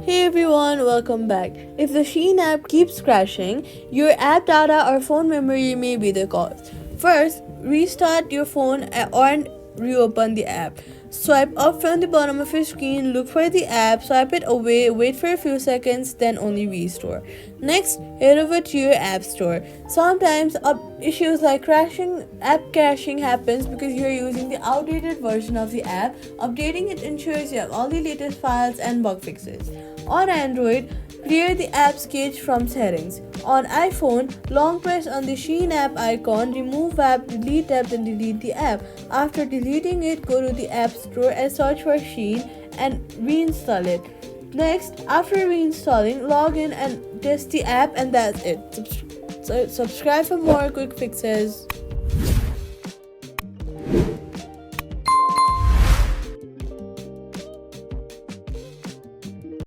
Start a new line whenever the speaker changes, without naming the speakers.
Hey everyone, welcome back. If the SHEIN app keeps crashing, your app data or phone memory may be the cause. First, restart your phone and reopen the app. Swipe up from the bottom of your screen, look for the app, swipe it away, wait for a few seconds, then only restore. Next, head over to your app store. Sometimes issues like app crashing happens because you're using the outdated version of the app. Updating it ensures you have all the latest files and bug fixes. On Android, clear the app's cache from settings. On iPhone, long press on the SHEIN app icon, remove app, delete app, then delete the app. After deleting it, go to the App Store and search for SHEIN and reinstall it. Next, after reinstalling, log in and test the app, and that's it. Subscribe for more quick fixes.